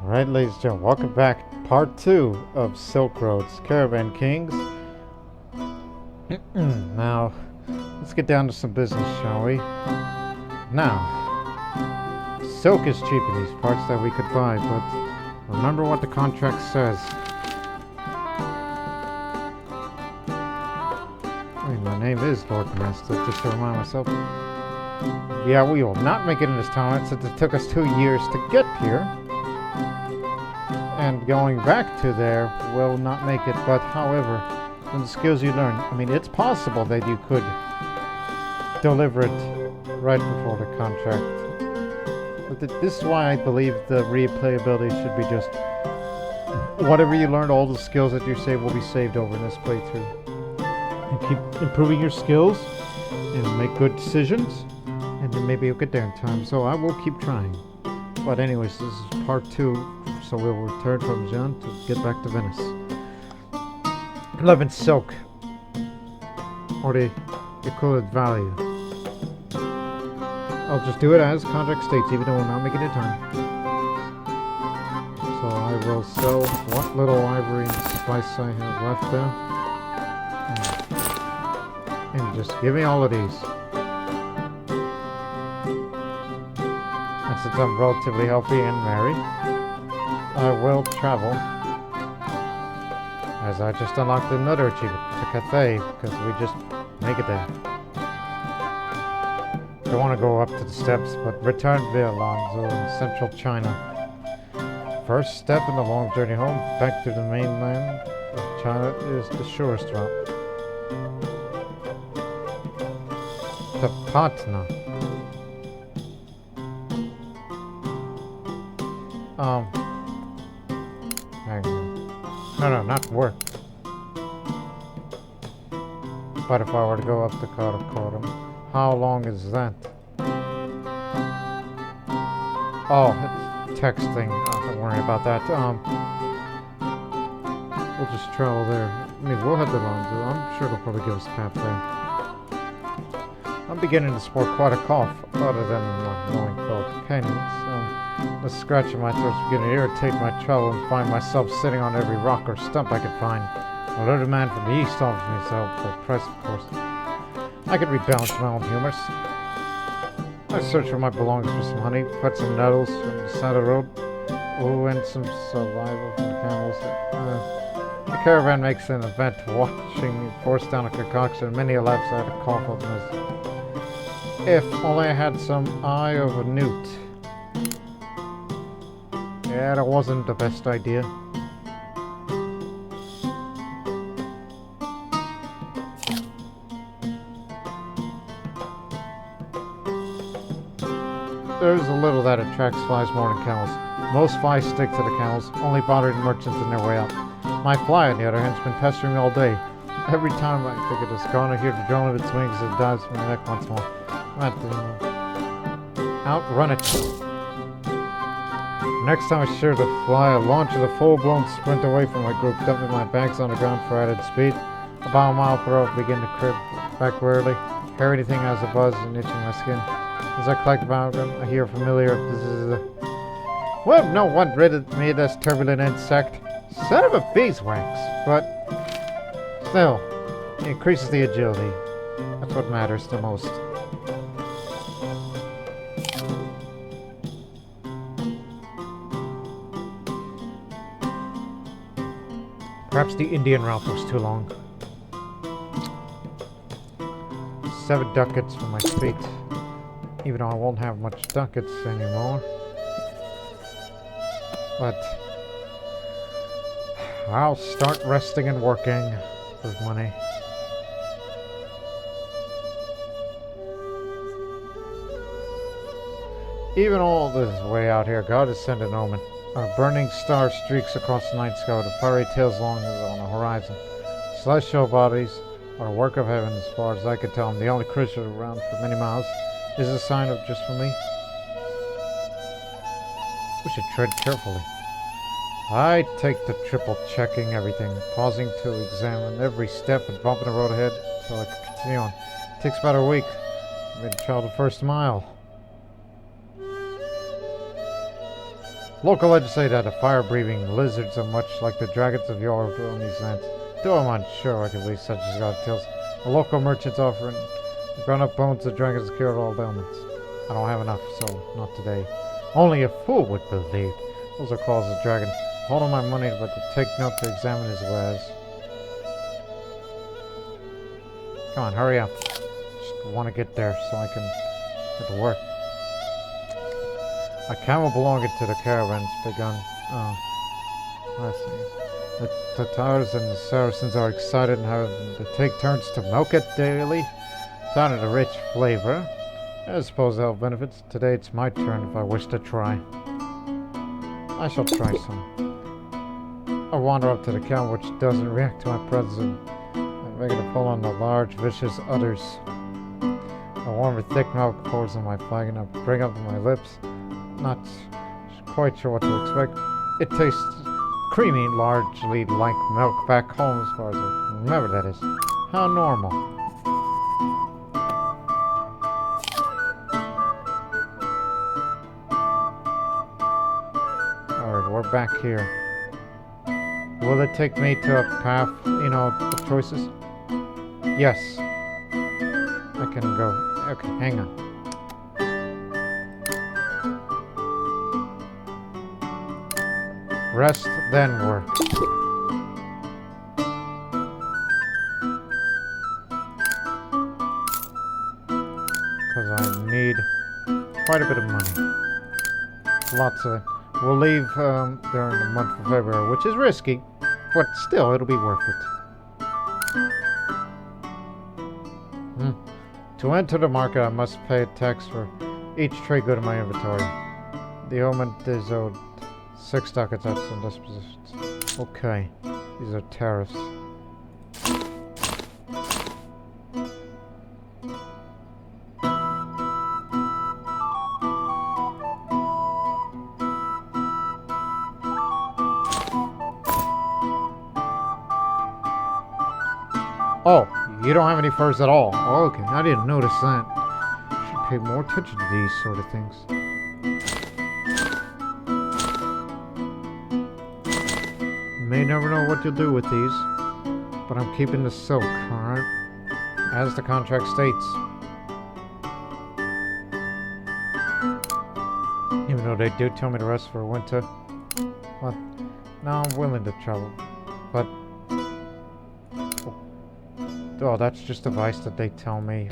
Alright, ladies and gentlemen, welcome back. Part 2 of Silk Road's Caravan Kings. Now, let's get down to some business, shall we? Now, silk is cheap in these parts that we could buy, but remember what the contract says. I mean, my name is Lord Master, just to remind myself. Yeah, we will not make it in this town since it took us 2 years to get here. And going back to there will not make it, but however, from the skills you learn, I mean, it's possible that you could deliver it right before the contract. But this is why I believe the replayability should be just whatever you learned, all the skills that you save will be saved over in this playthrough. And keep improving your skills and make good decisions, and then maybe you'll get there in time. So I will keep trying. But anyways, this is part 2. So we'll return from Jean to get back to Venice. 11 silk, or the equivalent value. I'll just do it as contract states, even though we're not making it time. So I will sell what little ivory and spice I have left there. And just give me all of these. And since I'm relatively healthy and married, I will travel, as I just unlocked another achievement, to Cathay, because we just make it there. Don't want to go up to the steps, but return via Alonso in central China. First step in the long journey home, back to the mainland of China is the shortest route. To Patna. No, not work. But if I were to go up to Karakoram, how long is that? Oh, it's texting. Oh, don't worry about that. We'll just travel there. I mean, we'll head to London. I'm sure they'll probably give us a cab there. I'm beginning to sport quite a cough, other than my annoying fellow companions. The scratch in my throat is beginning to irritate my travel and find myself sitting on every rock or stump I could find. A little man from the east offers me his help for a price, of course. I could rebalance my own humors. I search for my belongings for some honey, cut some nettles from the side of the road, and some saliva from the camels. The caravan makes an event watching me force down a concoction, and many a laughs I had a cough of this. If only I had some eye of a newt. Yeah, that wasn't the best idea. There's a little that attracts flies more than camels. Most flies stick to the camels, only bothering merchants on their way out. My fly, on the other hand, has been pestering me all day. Every time I think it is gone, I hear the drone of its wings as it dives from my neck once more. Outrun it. Next time I share the fly, I launch with a full-blown sprint away from my group, dumping my bags on the ground for added speed. About a mile per hour, I begin to creep back warily. Hear anything has a buzz and itching my skin. As I collect about them, I hear familiar. Well, no one rid of me of this turbulent insect. Son of a beeswax, but still, it increases the agility. That's what matters the most. Perhaps the Indian route was too long. 7 ducats for my feet. Even though I won't have much ducats anymore. But I'll start resting and working with money. Even all this way out here, God has sent an omen. A burning star streaks across the night sky with a fiery tails long on the horizon. Celestial bodies are a work of heaven as far as I can tell. I'm the only creature around for many miles. Is a sign of just for me? We should tread carefully. I take to triple checking everything, pausing to examine every step and bumping the road ahead until I can continue on. It takes about a week. I made the travel the first mile. Local legends say that the fire-breathing lizards are much like the dragons of yore on these lands. Though I'm unsure I can believe such as God tales. A local merchant's offering ground-up bones of dragons cured all ailments. I don't have enough, so not today. Only a fool would believe. Those are claws of dragon. Hold on my money, but to take note to examine his wares. Come on, hurry up. Just want to get there so I can get to work. A camel belonging to the caravan's begun. Oh, I see. The Tatars and the Saracens are excited and have to take turns to milk it daily. It's added a rich flavor. I suppose they'll have benefits. Today it's my turn if I wish to try. I shall try some. I wander up to the camel, which doesn't react to my presence. I'm making a pull on the large, vicious udders. A warm and thick milk pours on my flagon. I bring up to my lips. Not quite sure what to expect. It tastes creamy, largely like milk back home as far as I can remember, that is. How normal. Alright, we're back here. Will it take me to a path, of choices? Yes. I can go. Okay, hang on. Rest, then work. Because I need quite a bit of money. Lots of it. We'll leave during the month of February, which is risky, but still, it'll be worth it. To enter the market, I must pay a tax for each trade good in my inventory. The omen is owed 6 ducats at some dispositions. Okay, these are tariffs. Oh, you don't have any furs at all. Oh, okay, I didn't notice that. Should pay more attention to these sort of things. May never know what you'll do with these, but I'm keeping the silk, alright? As the contract states. Even though they do tell me to rest for winter. Well, now I'm willing to travel. But oh, that's just advice that they tell me.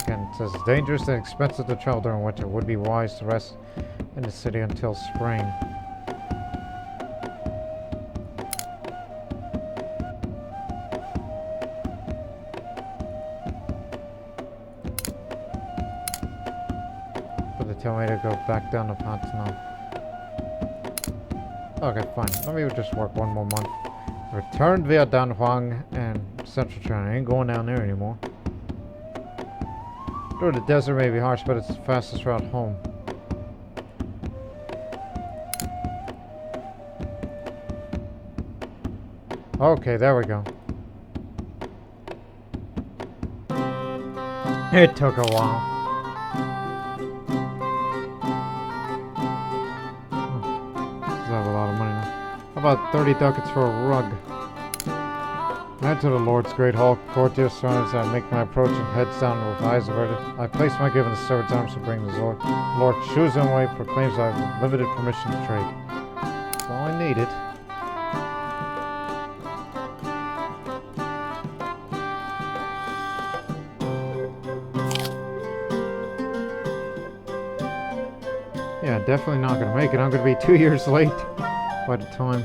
Again, it says dangerous and expensive to travel during winter. Would be wise to rest in the city until spring. But they tell me to go back down to Pantano. Okay, fine. Let me just work one more month. Returned via Danhuang and Central China. I ain't going down there anymore. Through the desert may be harsh, but it's the fastest route home. Okay, there we go. It took a while. I have a lot of money now. How about 30 ducats for a rug? I enter the Lord's great hall, courtier surrounded as I make my approach and heads down with eyes averted. I place my gift in the servant's arms to bring the Lord. The Lord shoos him away, proclaims I have limited permission to trade. That's all I needed. Yeah, definitely not going to make it. I'm going to be 2 years late by the time.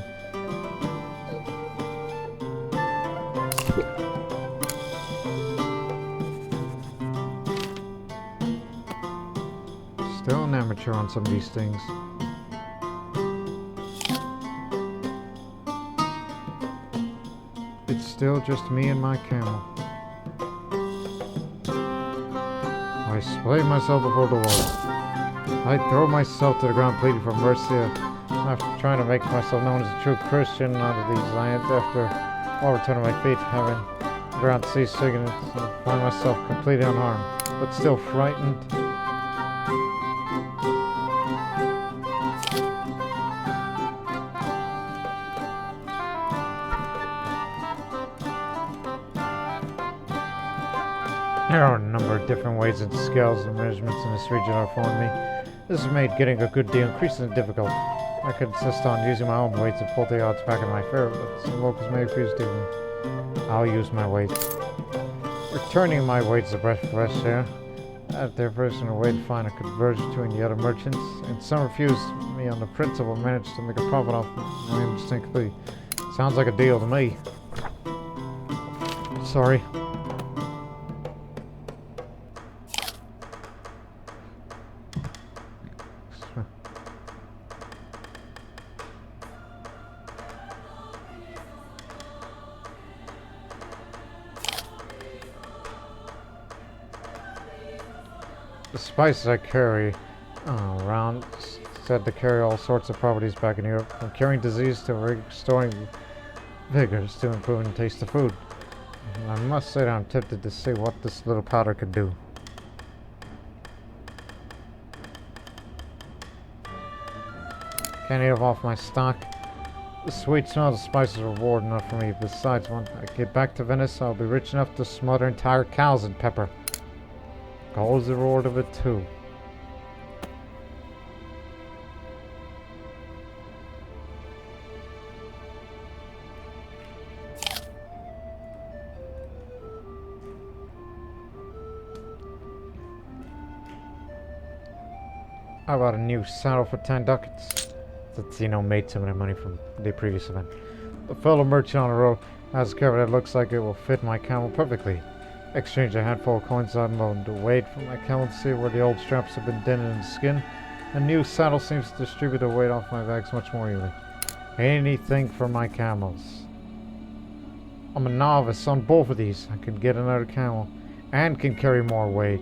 Still an amateur on some of these things. It's still just me and my camel. I display myself before the Lord. I throw myself to the ground pleading for mercy after trying to make myself known as a true Christian out of these lands. After all return to my feet, having the ground cease shaking, and find myself completely unharmed, but still frightened. There are a number of different weights and scales and measurements in this region are afforded me. This has made getting a good deal increasingly difficult. I could insist on using my own weights and pull the odds back in my favor, but some locals may refuse to. I'll use my weights. Returning my weights is a breath of fresh air. At their personal way to find a conversion between the other merchants, and some refused me on the principle managed to make a profit off my indistinctly. Sounds like a deal to me. Sorry. The spices I carry around said to carry all sorts of properties back in Europe, from curing disease to restoring vigors to improving the taste of food. And I must say that I'm tempted to see what this little powder could do. Can't eat off my stock. The sweet smell of the spices are reward enough for me. Besides, when I get back to Venice, I'll be rich enough to smother entire cows in pepper. Gold's the reward of it too. I bought a new saddle for 10 ducats. That's, made some of the money from the previous event. The fellow merchant on the road has a cover that looks like it will fit my camel perfectly. Exchange a handful of coins I'm willing to wait for my camel to see where the old straps have been dented in the skin. A new saddle seems to distribute the weight off my bags much more evenly. Anything for my camels. I'm a novice on both of these. I can get another camel and can carry more weight.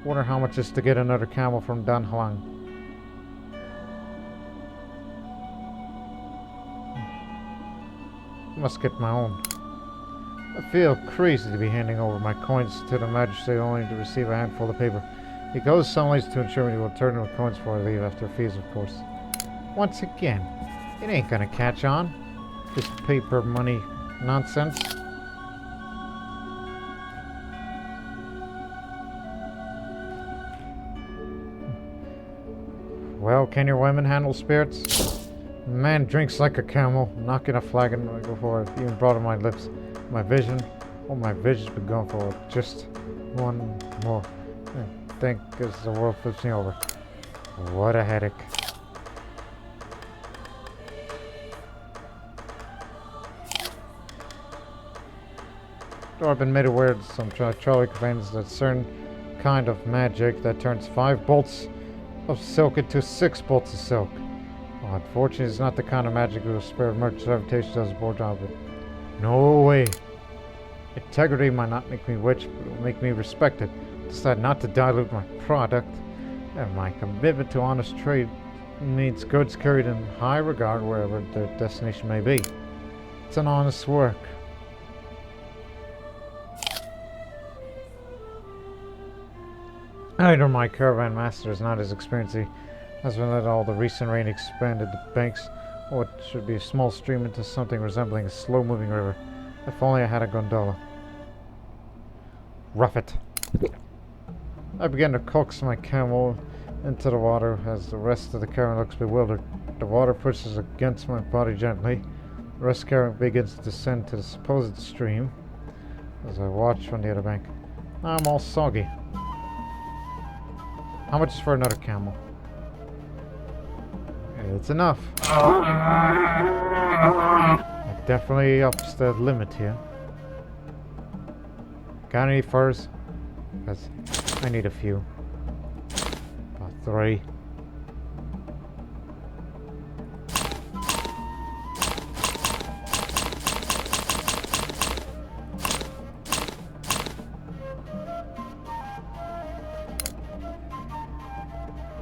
Wonder how much is to get another camel from Dan Huang. Must get my own. I feel crazy to be handing over my coins to the magistrate only to receive a handful of paper. He goes some ways to ensure me he will turn the coins before I leave after fees, of course. Once again, it ain't gonna catch on. This paper money nonsense. Well, can your women handle spirits? Man drinks like a camel, knocking a flagon before I've even brought to my lips. My vision, my vision's been going for just one more. I think as the world flips me over. What a headache. I've been made aware of some Charlie commands that certain kind of magic that turns 5 bolts of silk into 6 bolts of silk. Well, unfortunately, it's not the kind of magic that will spare merchant's reputation does a poor job of it. No way. Integrity might not make me rich, but it will make me respected. Decide not to dilute my product, and my commitment to honest trade means goods carried in high regard wherever their destination may be. It's an honest work. Either my caravan master is not as experienced as when let all the recent rain expanded the banks, or it should be a small stream into something resembling a slow-moving river. If only I had a gondola. Rough it. I began to coax my camel into the water as the rest of the caravan looks bewildered. The water pushes against my body gently. The rest of the caravan begins to descend to the supposed stream as I watch from the other bank. I'm all soggy. How much is for another camel? It's enough. That definitely ups the limit here. Got any furs? Because I need a few. About 3.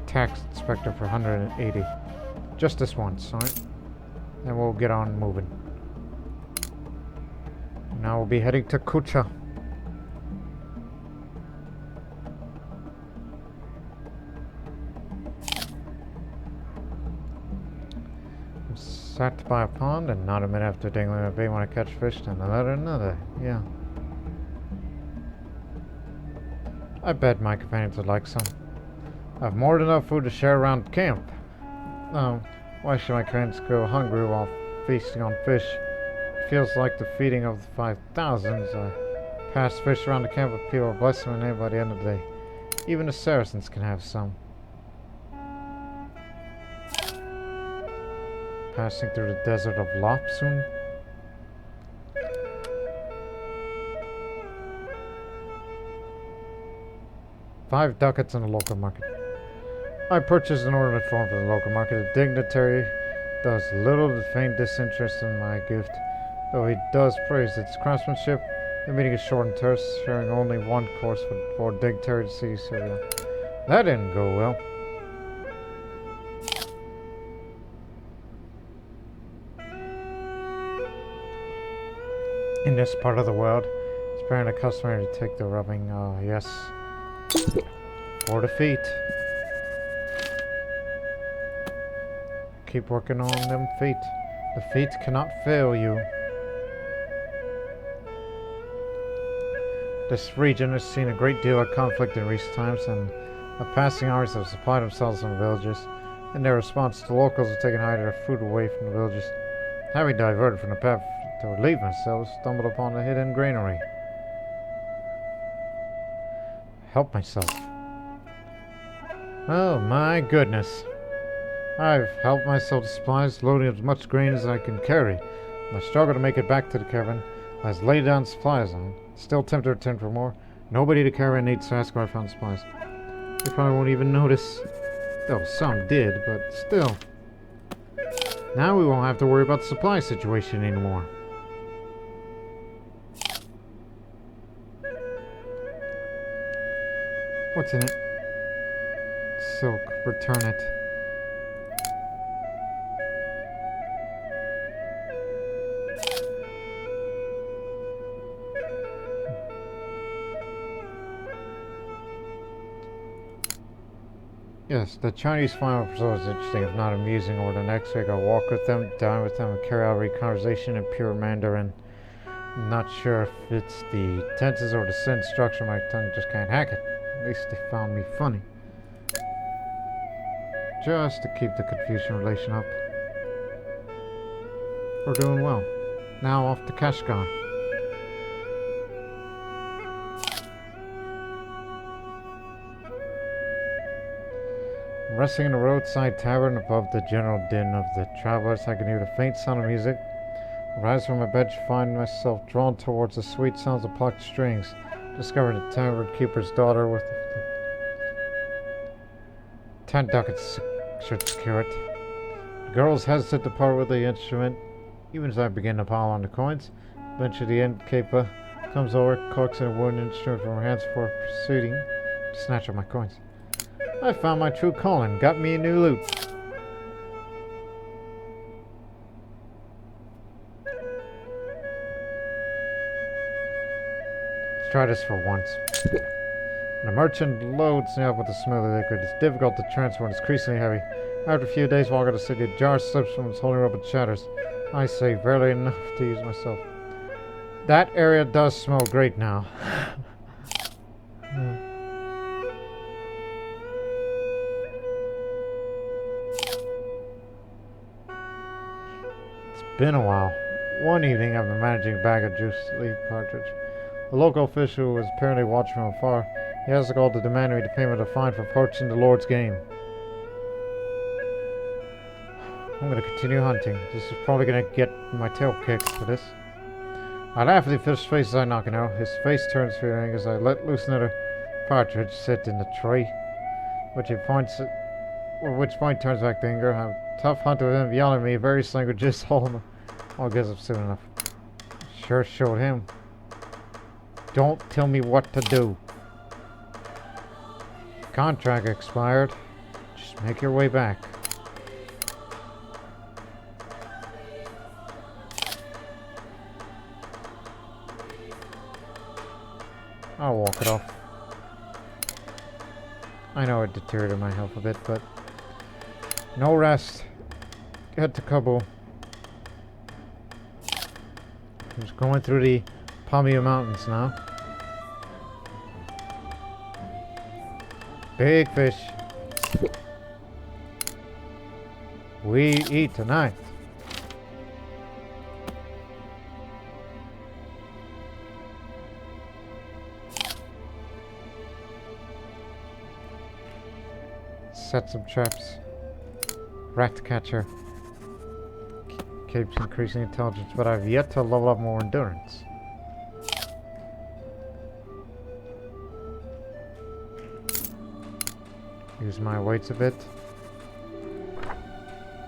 Tax inspector for 180. Just this once, alright? Then we'll get on moving. Now we'll be heading to Kucha. I'm sat by a pond and not a minute after dangling a bait when I catch fish, and another. Yeah. I bet my companions would like some. I have more than enough food to share around camp. Why should my companions go hungry while feasting on fish? It feels like the feeding of the 5,000s. I pass fish around the camp with people who bless my name by the end of the day. Even the Saracens can have some. Passing through the desert of Lop soon. $5 ducats in the local market. I purchased an ornament form for the local market. A dignitary does little to feign disinterest in my gift, though he does praise its craftsmanship. The meeting is short and terse, sharing only one course for dignitary to see cereal. That didn't go well. In this part of the world, it's apparently customary to take the rubbing, yes, for the feet. Keep working on them feet. The feet cannot fail you. This region has seen a great deal of conflict in recent times, and the passing armies have supplied themselves in the villages. In their response, the locals have taken hide their food away from the villages. Having diverted from the path to relieve themselves, stumbled upon a hidden granary. Help myself. Oh my goodness. I've helped myself to supplies, loading as much grain as I can carry. I struggle to make it back to the caravan. I was laid down supplies on. Still tempted to return for more. Nobody to caravan needs to ask where I found supplies. They probably won't even notice. Though some did, but still. Now we won't have to worry about the supply situation anymore. What's in it? Silk. Return it. Yes, the Chinese find my is interesting, if not amusing. Over the next week, I'll walk with them, dine with them, and carry out a conversation in pure Mandarin. I'm not sure if it's the tenses or the sentence structure. My tongue just can't hack it. At least they found me funny. Just to keep the Confucian relation up. We're doing well. Now off to Kashgar. Resting in a roadside tavern above the general din of the travelers, I can hear the faint sound of music. I rise from my bed to find myself drawn towards the sweet sounds of plucked strings. Discovered the tavern keeper's daughter with 10 ducats should secure it. The girls hesitate to part with the instrument, even as I begin to pile on the coins. Eventually the innkeeper comes over, coaxing a wooden instrument from her hands before proceeding to snatch up my coins. I found my true calling, got me a new lute. Let's try this for once. The merchant loads me up with a smelly liquid. It's difficult to transport and it's increasingly heavy. After a few days walk out of the city, a jar slips from its holding rope and shatters. I say barely enough to use myself. That area does smell great now. Been a while. One evening, I've been managing a bag of juice leaf partridge. The local official was apparently watching from afar. He has the gall to demand me to pay him a fine for poaching the Lord's game. I'm going to continue hunting. This is probably going to get my tail kicked for this. I laugh at the official's face as I knock it out. His face turns fearing as I let loose another partridge sit in the tree, which he points at. At which point turns back to anger. I'm a tough hunter with him yelling at me various languages. All gives up soon enough. Sure showed him. Don't tell me what to do. Contract expired. Just make your way back. I'll walk it off. I know it deteriorated my health a bit, but no rest. Head to Kabul. I'm just going through the Pamir Mountains now. Big fish. We eat tonight. Set some traps. Rat catcher. Keeps increasing intelligence, but I've yet to level up more endurance. Use my weights a bit.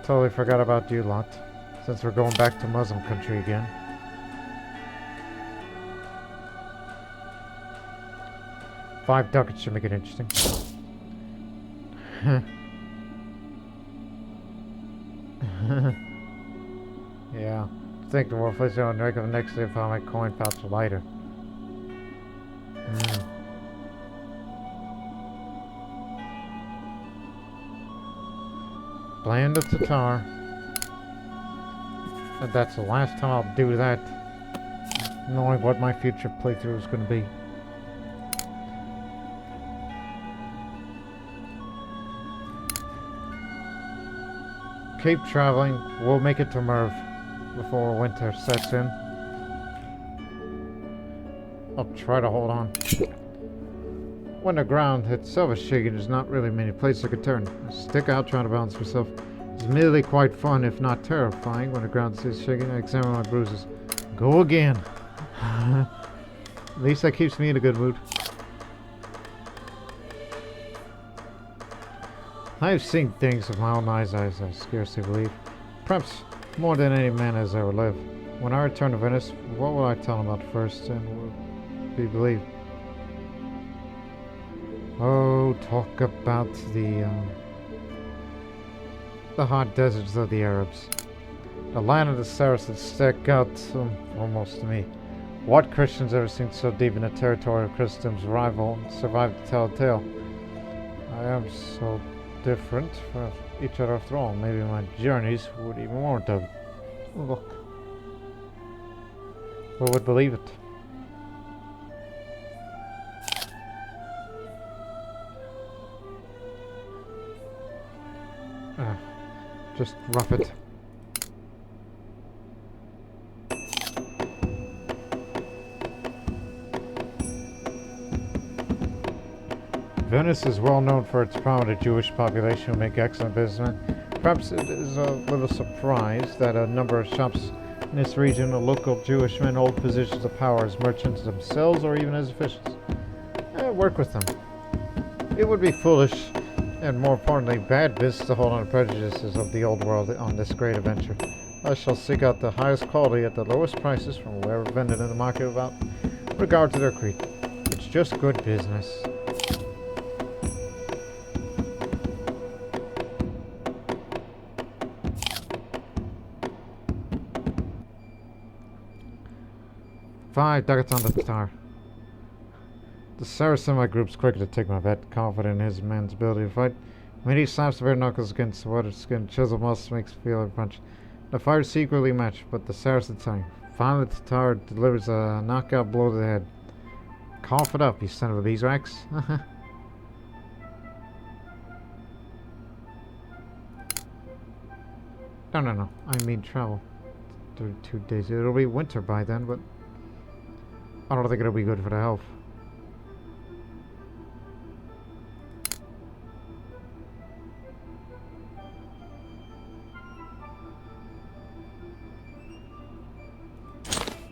Totally forgot about you lot, since we're going back to Muslim country again. Five ducats should make it interesting. Yeah. Think the more fish on the next day found my coin pouch lighter. Blend of Tatar. And that's the last time I'll do that, knowing what my future playthrough is going to be. Keep traveling. We'll make it to Merv before winter sets in. I'll try to hold on. When the ground itself is shaking, there's not really many places I could turn. I stick out trying to balance myself. It's merely quite fun, if not terrifying. When the ground is shaking, I examine my bruises. Go again. At least that keeps me in a good mood. I've seen things with my own eyes I scarcely believe. Perhaps more than any man has ever lived. When I return to Venice, what will I tell him about first and will be believed? Oh, talk about the hot deserts of the Arabs. The land of the Saracens stuck out almost to me. What Christians ever seen so deep in the territory of Christendom's rival and survived to tell a tale? I am so different from each other after all. Maybe my journeys would even warrant of. Look. Who would believe it? Just rough it. Venice is well known for its prominent Jewish population who make excellent businessmen. Perhaps it is a little surprise that a number of shops in this region of local Jewish men hold positions of power as merchants themselves or even as officials. Work with them. It would be foolish and, more importantly, bad business to hold on to prejudices of the old world on this great adventure. I shall seek out the highest quality at the lowest prices from whoever vended in the market without regard to their creed. It's just good business. Five ducats on the Tatar. The Saracen my group's quick to take my bet, confident in his man's ability to fight. When he slaps the bare knuckles against the weathered skin, chiseled muscles makes me feel every punch. The fight's equally matched, but the Saracen's time. Finally, the Tatar delivers a knockout blow to the head. Cough it up, you son of a beeswax. No. I mean travel. 32 days. It'll be winter by then, but I don't think it'll be good for the health.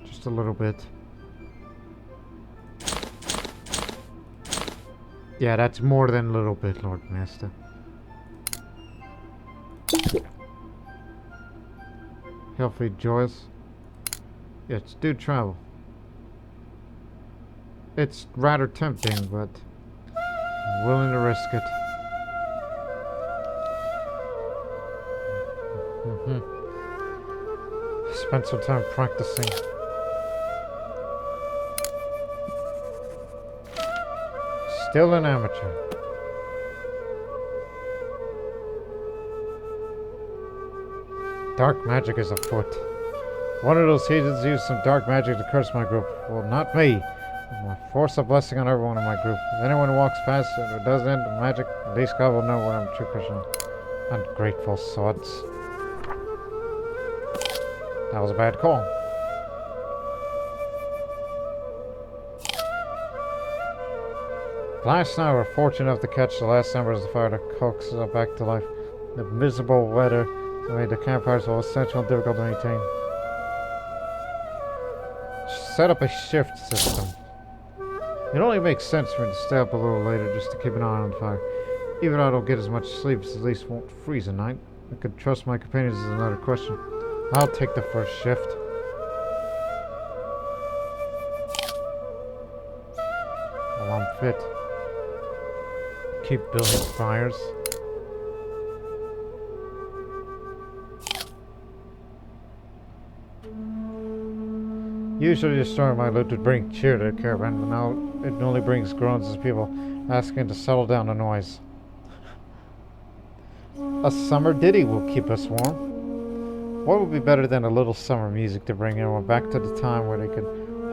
Just a little bit. Yeah, that's more than a little bit, Lord Master. Healthy, joyous. Yes, do travel. It's rather tempting, but I'm willing to risk it. Spent some time practicing. Still an amateur. Dark magic is afoot. One of those heathens used some dark magic to curse my group. Well, not me. I force a blessing on everyone in my group. If anyone walks past and it doesn't end in magic, at least God will know when I'm a true Christian. Ungrateful sods. That was a bad call. Last night we were fortunate enough to catch the last embers of the fire to coax us back to life. The miserable weather made the campfires so essential and difficult to maintain. Set up a shift system. It only makes sense for me to stay up a little later just to keep an eye on the fire. Even though I don't get as much sleep, at least won't freeze at night. I could trust my companions is another question. I'll take the first shift. Well, I'm fit. Keep building fires. Usually the story of my loot would bring cheer to the caravan, but now it only brings groans as people asking to settle down the noise. A summer ditty will keep us warm. What would be better than a little summer music to bring everyone back to the time where they could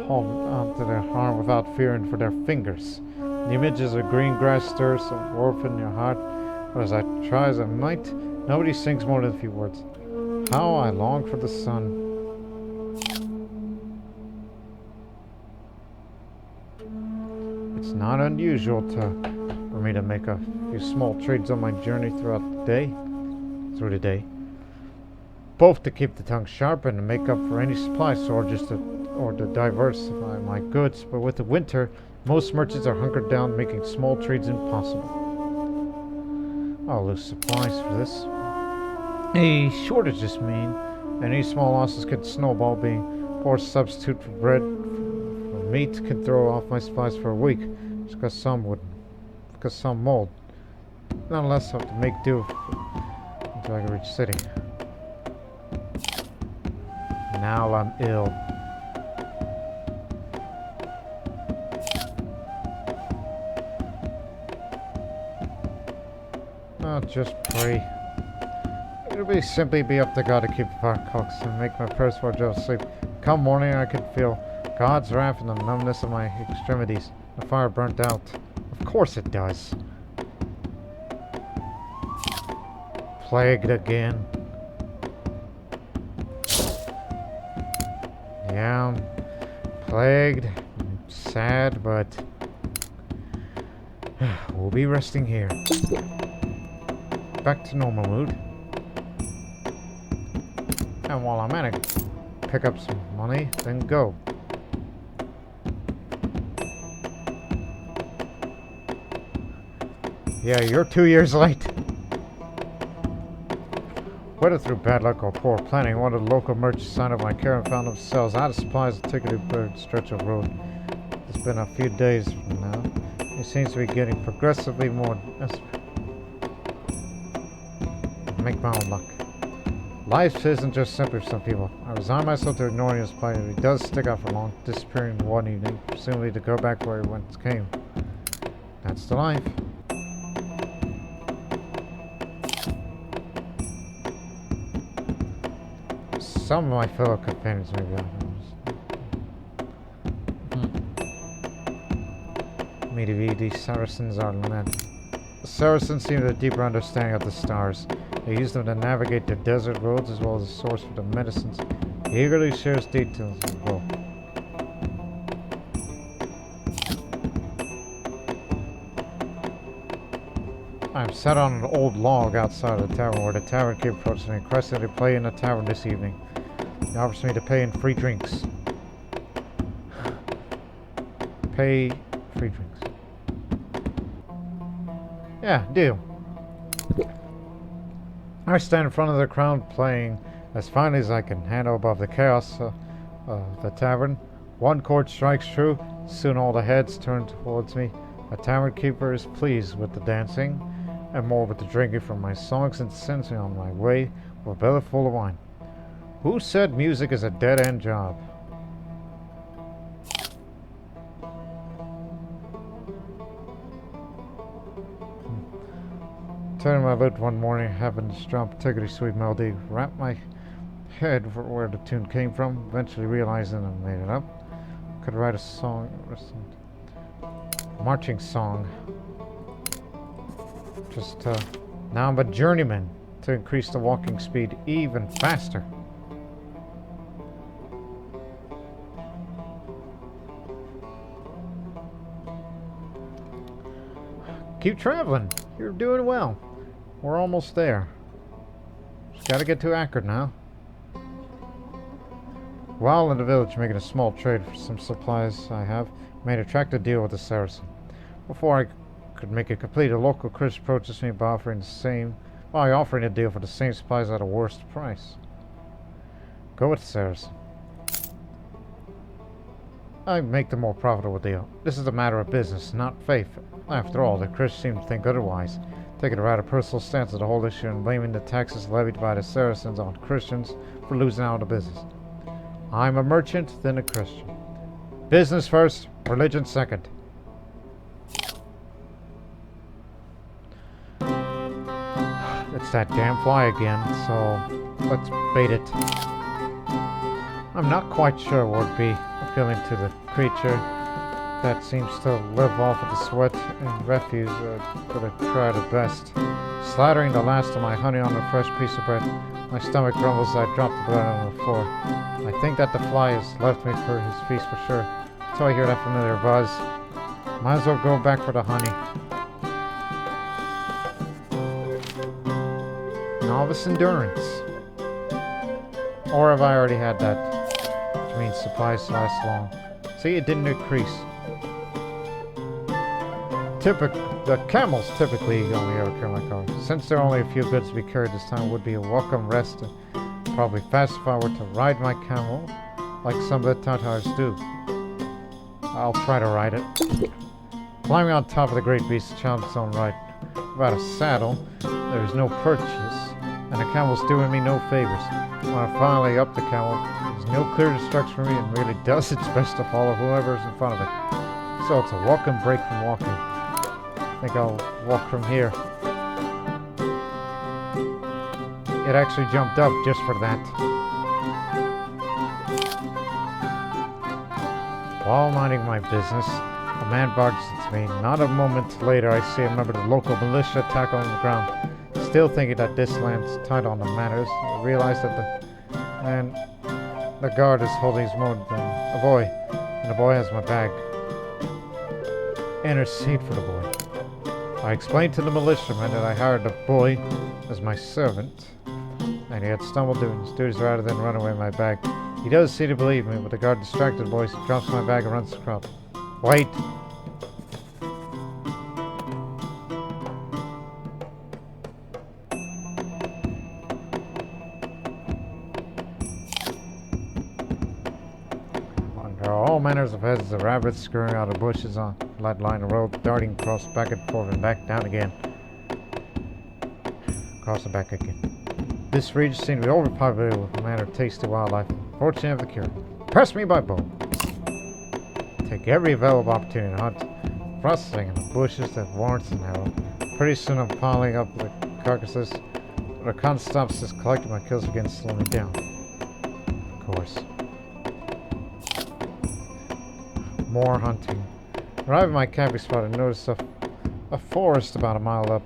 hold on to their arm without fearing for their fingers? The images of green grass stirs a warmth in your heart, but as I try as I might, nobody sings more than a few words. How I long for the sun. It's not unusual for me to make a few small trades on my journey through the day. Both to keep the tongue sharp and to make up for any supply shortages or to diversify my goods, but with the winter, most merchants are hunkered down, making small trades impossible. I'll lose supplies for this. A shortages mean any small losses could snowball, being poor substitute for bread. Meat can throw off my supplies for a week, just because some mold. Nonetheless, I have to make do until I can reach city. Now I'm ill. I'll just pray. It'll simply be up to God to keep the fire cooks and make my prayers for Joe sleep. Come morning, I can feel God's wrath and the numbness of my extremities. The fire burnt out. Of course it does. Plagued again. Yeah, I'm plagued. Sad, but we'll be resting here. Back to normal mood. And while I'm at it, pick up some money, then go. Yeah, you're 2 years late. Whether through bad luck or poor planning, one of the local merchants signed up my caravan found themselves out of supplies to take a new stretch of road. It's been a few days from now. It seems to be getting progressively more desperate. Make my own luck. Life isn't just simple for some people. I resign myself to ignoring his plight, and he does stick out for long, disappearing one evening, presumably to go back where he once came. That's the life. Some of my fellow companions may be honest. Maybe these Saracens are lament. The Saracens seem to have a deeper understanding of the stars. They use them to navigate the desert roads as well as a source for the medicines. He eagerly shares details as well. I am sat on an old log outside of the tavern where the tavern keeper approached me and requested to play in the tavern this evening. He offers me to pay in free drinks. Pay free drinks. Yeah, deal. I stand in front of the crowd playing as finely as I can handle above the chaos of the tavern. One chord strikes true, soon all the heads turn towards me. The tavern keeper is pleased with the dancing and more with the drinking from my songs and sends me on my way with a belly full of wine. Who said music is a dead-end job? Turning my lute one morning, having to strum a particularly sweet melody, wrapped my head for where the tune came from, eventually realizing I made it up. Could write a song, or marching song. Just, now I'm a journeyman to increase the walking speed even faster. Keep traveling. You're doing well. We're almost there. Just gotta get to Acre now. While in the village making a small trade for some supplies I have, made a attractive deal with the Saracen. Before I could make it complete, a local Christian approaches me by offering a deal for the same supplies at a worse price. Go with the Saracen. I make the more profitable deal. This is a matter of business, not faith. After all, the Christians seem to think otherwise, taking a rather personal stance of the whole issue and blaming the taxes levied by the Saracens on Christians for losing out on the business. I'm a merchant, then a Christian. Business first, religion second. It's that damn fly again, so let's bait it. I'm not quite sure what would be appealing to the creature that seems to live off of the sweat and refuse, but I try the best. Slathering the last of my honey on a fresh piece of bread, my stomach grumbles as I drop the bread on the floor. I think that the fly has left me for his feast for sure, until I hear that familiar buzz. Might as well go back for the honey. Novice endurance. Or have I already had that? Which means supplies last long. See, it didn't increase. The camels typically only ever carry my car. Since there are only a few goods to be carried this time, it would be a welcome rest and probably fast if I were to ride my camel like some of the Tatars do. I'll try to ride it. Climbing on top of the great beast challenged its own right. Without a saddle, there is no purchase, and the camel's doing me no favors. When I finally up the camel, there's no clear instruction for me and really does its best to follow whoever is in front of it. So it's a welcome break from walking. I think I'll walk from here. It actually jumped up just for that. While minding my business, a man barges into me. Not a moment later, I see a member of the local militia attack on the ground. Still thinking that this land's tight on the manners, I realize that the guard is holding his more than a boy, and the boy has my bag. Intercede for the boy. I explained to the militiaman that I hired the boy as my servant, and he had stumbled doing his duties rather than run away with my bag. He does seem to believe me, but the guard distracted the boy, so he drops my bag and runs to the crowd. Wait! There are all manners of heads of rabbits scurrying out of bushes on the flat line of road, darting across back and forth and back down again. Across and back again. This region seems to be overpopulated with a manner of tasty wildlife. Fortunately, I have the cure. Press me by bow. Take every available opportunity to hunt, processing in the bushes that warrants an arrow. Pretty soon I'm piling up the carcasses, but a constant stops just collecting my kills begins to slow me down. Of course. More hunting. Arriving at my camping spot, I noticed a forest about a mile up,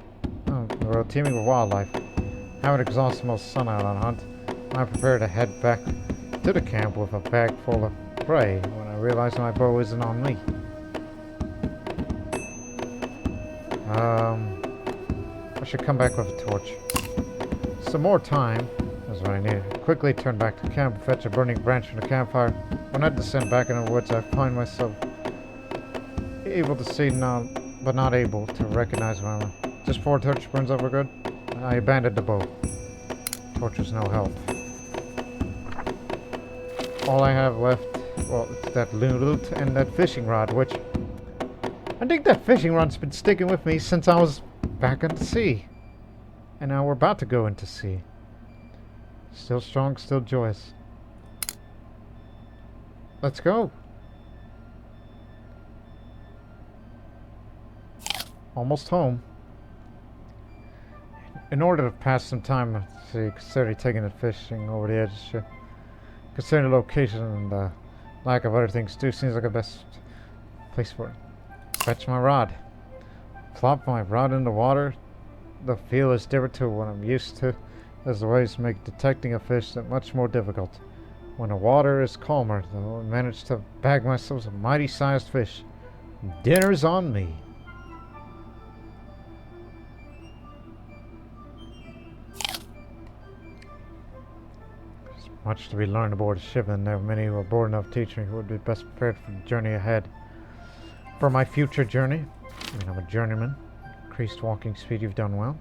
the road teeming with wildlife. Having exhausted most sun out on hunt, I prepared to head back to the camp with a bag full of prey when I realized my bow isn't on me. I should come back with a torch. Some more time is what I needed. I quickly turned back to camp and fetch a burning branch from the campfire. When I descend back into the woods, I find myself able to see but not able to recognize my armor. Just 4 torch burns up for good. I abandoned the bow. Torch was no help. All I have left, well, it's that loot and that fishing rod, which I think that fishing rod's been sticking with me since I was back at the sea. And now we're about to go into sea. Still strong, still joyous. Let's go. Almost home. In order to pass some time, consider taking the fishing over the edge of the ship. Considering the location and the lack of other things too, seems like the best place for it. Fetch my rod. Plop my rod in the water. The feel is different to what I'm used to, as the waves make detecting a fish that much more difficult. When the water is calmer, though, I manage to bag myself a mighty-sized fish. Dinner's on me. There's much to be learned aboard a ship, and there are many who are bold enough to teach me who would be best prepared for the journey ahead. For my future journey, I mean, I'm a journeyman. Increased walking speed, you've done well.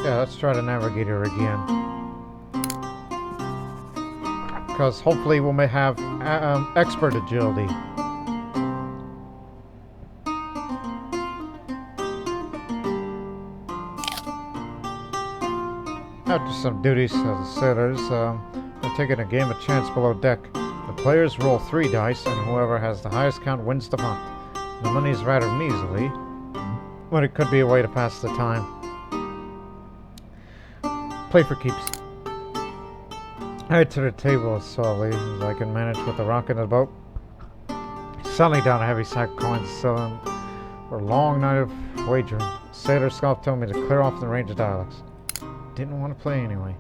Yeah, let's try the navigator again. Because hopefully we may have expert agility. After some duties as the sailors, I'm taking a game of chance below deck. The players roll 3 dice, and whoever has the highest count wins the hunt. The money is rather measly, but it could be a way to pass the time. Play for keeps. I head to the table as slowly as I can manage with the rock in the boat. Settling down a heavy sack of coins, selling for a long night of wagering. Sailor Scoff told me to clear off the range of dialects. Didn't want to play anyway.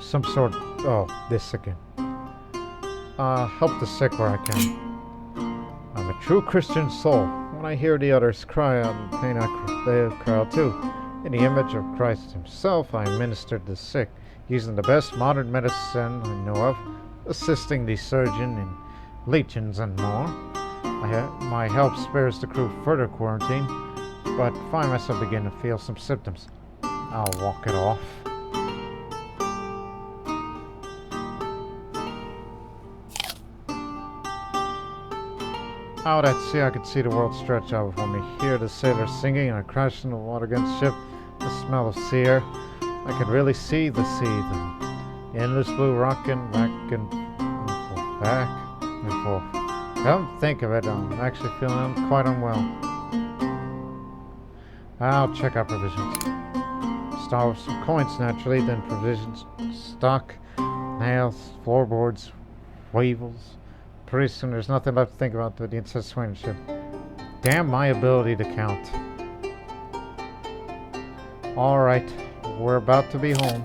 Some sort. Oh, this again. Help the sick where I can. I'm a true Christian soul. When I hear the others cry out in pain, they cry out too. In the image of Christ himself, I ministered to the sick, using the best modern medicine I know of, assisting the surgeon in legions and more. My help spares the crew further quarantine, but find myself beginning to feel some symptoms. I'll walk it off. Out at sea, I could see the world stretch out before me. Hear the sailors singing, and I crashed in the water against the ship. The smell of sea air. I could really see the sea, the endless blue rocking back and forth, back and forth. Come think of it, I'm actually feeling quite unwell. I'll check out provisions. Start with some coins, naturally, then provisions, stock, nails, floorboards, weevils. Pretty soon there's nothing left to think about but the incessant ship. Damn my ability to count. Alright, we're about to be home.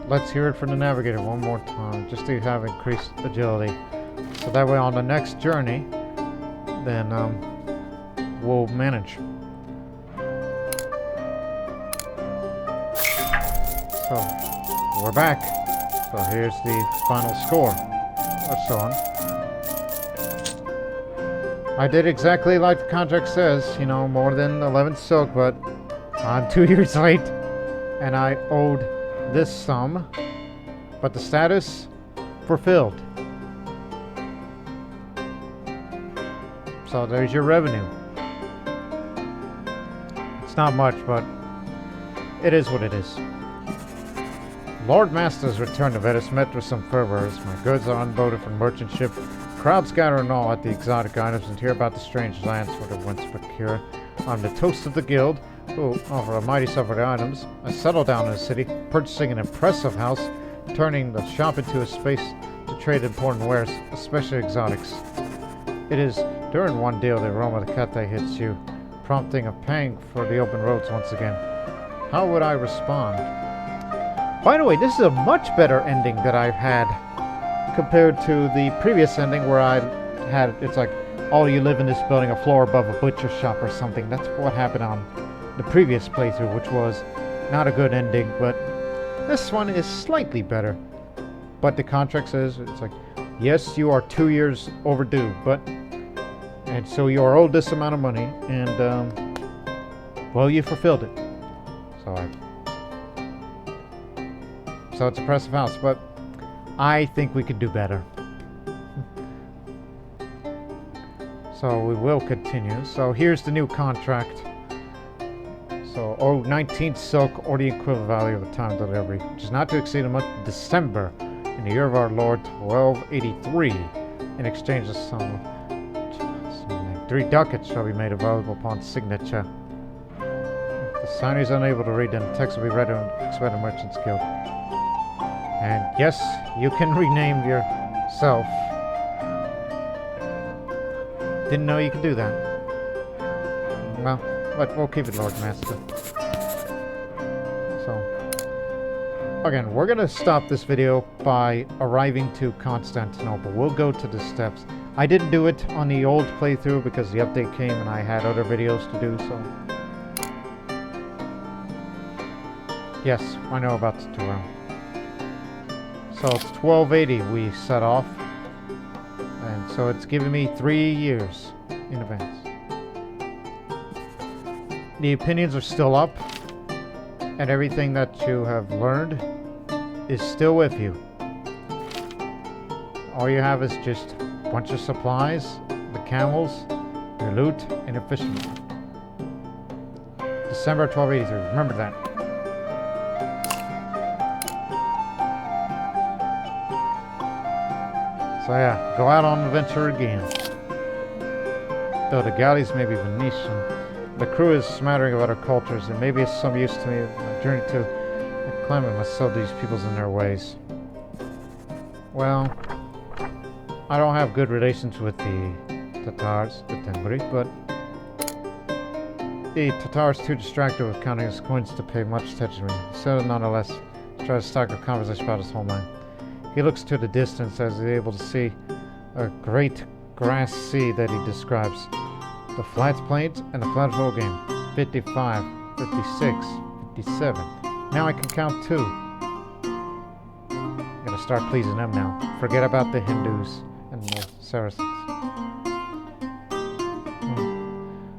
Let's hear it from the navigator one more time, just to have increased agility. So that way on the next journey, then we'll manage. So, we're back. So here's the final score. Or so on. I did exactly like the contract says, you know, more than 11 silk, but I'm 2 years late, and I owed this sum, but the status fulfilled. So there's your revenue. It's not much, but it is what it is. Lord Master's return to Venice met with some fervor as my goods are unloaded from merchant ship. Crowds gather in awe at the exotic items and hear about the strange lands where they once procured. I'm the toast of the guild, who offer a mighty sum for the items. I settle down in the city, purchasing an impressive house, turning the shop into a space to trade important wares, especially exotics. It is during one deal the aroma of the cat that hits you, prompting a pang for the open roads once again. How would I respond? By the way, this is a much better ending that I've had compared to the previous ending where I had, it's like, oh, you live in this building a floor above a butcher shop or something. That's what happened on the previous playthrough, which was not a good ending, but this one is slightly better. But the contract says, it's like, yes, you are 2 years overdue, but, and so you are owed this amount of money, and, well, you fulfilled it. So it's a impressive house, but I think we could do better. So we will continue. So here's the new contract. So 19 silk or the equivalent value of the time of delivery, which is not to exceed the month of December in the year of our Lord 1283. In exchange of some 3 ducats shall be made available upon signature. If the signer is unable to read, then the text will be read and expedite the Merchants Guild. And yes, you can rename yourself. Didn't know you could do that. Well, but we'll keep it Lord Master. So, again, we're going to stop this video by arriving to Constantinople. We'll go to the steps. I didn't do it on the old playthrough because the update came and I had other videos to do, so... Yes, I know about the tour. So it's 1280 we set off. And so it's given me 3 years in advance. The opinions are still up. And everything that you have learned is still with you. All you have is just a bunch of supplies, the camels, your loot, and your fishing. December 1283, remember that. So yeah, go out on an adventure again. Though the galleys may be Venetian, the crew is smattering of other cultures, and maybe it's some use to me my journey to Clement must sell these peoples in their ways. Well, I don't have good relations with the Tatars, the Tengri, but the Tatars too distracted with counting his coins to pay much attention to me. So nonetheless, try to start a conversation about his homeland. He looks to the distance as he's able to see a great grass sea that he describes. The flat plains and the flat roll game. 55, 56, 57. Now I can count 2. Gotta start pleasing them now. Forget about the Hindus and the Saracens.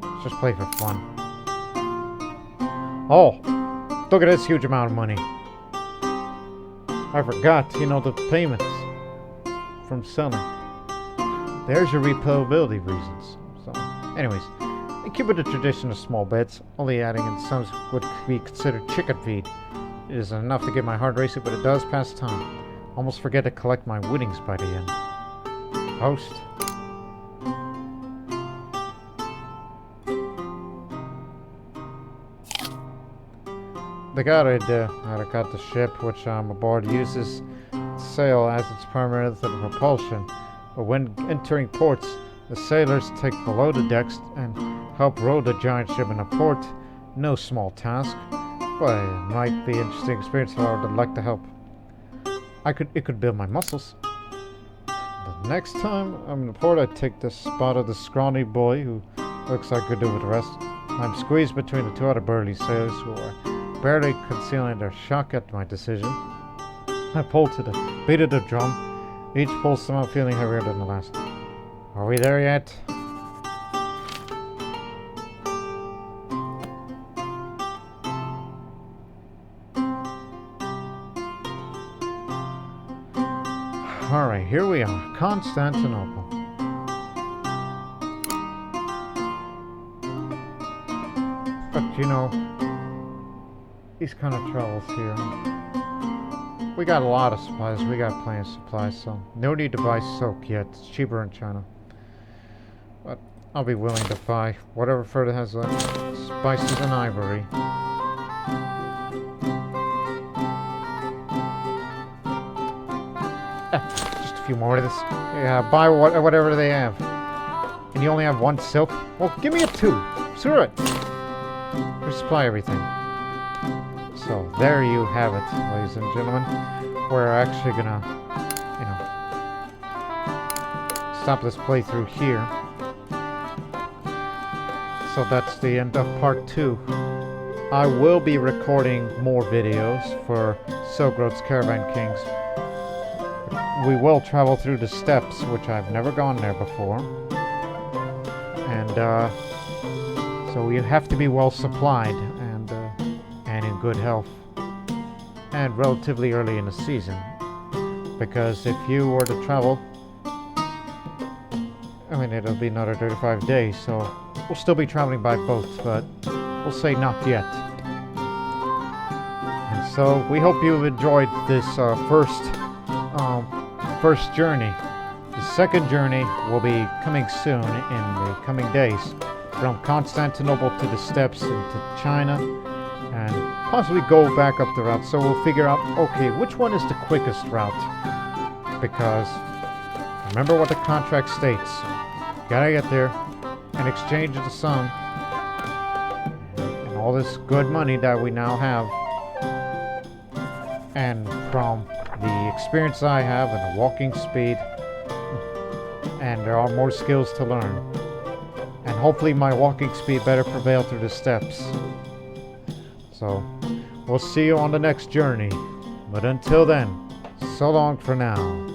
Let's just play for fun. Oh! Look at this huge amount of money. I forgot, the payments from selling. There's your repayability reasons. So, anyways, I keep it a tradition of small bets, only adding in some would be considered chicken feed. It isn't enough to get my heart racing, but it does pass time. Almost forget to collect my winnings by the end. Host. The guy that got the ship, which I'm aboard, uses sail as its primary method of propulsion. But when entering ports, the sailors take below the decks and help row the giant ship in a port. No small task, but it might be an interesting experience if I would like to help. It could build my muscles. The next time I'm in the port, I take the spot of the scrawny boy who looks like could do with the rest. I'm squeezed between the 2 other burly sailors who are barely concealing their shock at my decision. I pull to the beat of the drum. Each pulls somehow feeling heavier than the last. Are we there yet? Alright, here we are. Constantinople. But these kind of travels here. We got a lot of supplies. We got plenty of supplies, so no need to buy silk yet. It's cheaper in China. But I'll be willing to buy whatever further has left. Spices and ivory. Just a few more of this. Yeah, buy whatever they have. And you only have 1 silk? Well, give me a 2. Screw it. Resupply everything. So there you have it, ladies and gentlemen. We're actually gonna, stop this playthrough here. So that's the end of part 2. I will be recording more videos for Silk Road's Caravan Kings. We will travel through the steppes, which I've never gone there before. And so you have to be well supplied and in good health. And relatively early in the season. Because if you were to travel, it'll be another 35 days, so we'll still be traveling by boat, but we'll say not yet. And so we hope you've enjoyed this first first journey. The second journey will be coming soon in the coming days, from Constantinople to the steppes into China, and possibly go back up the route. So we'll figure out, okay, which one is the quickest route? Because remember what the contract states. Gotta get there in exchange of the sun and all this good money that we now have, and from the experience I have and the walking speed, and there are more skills to learn, and hopefully my walking speed better prevail through the steps. So we'll see you on the next journey, but until then, so long for now.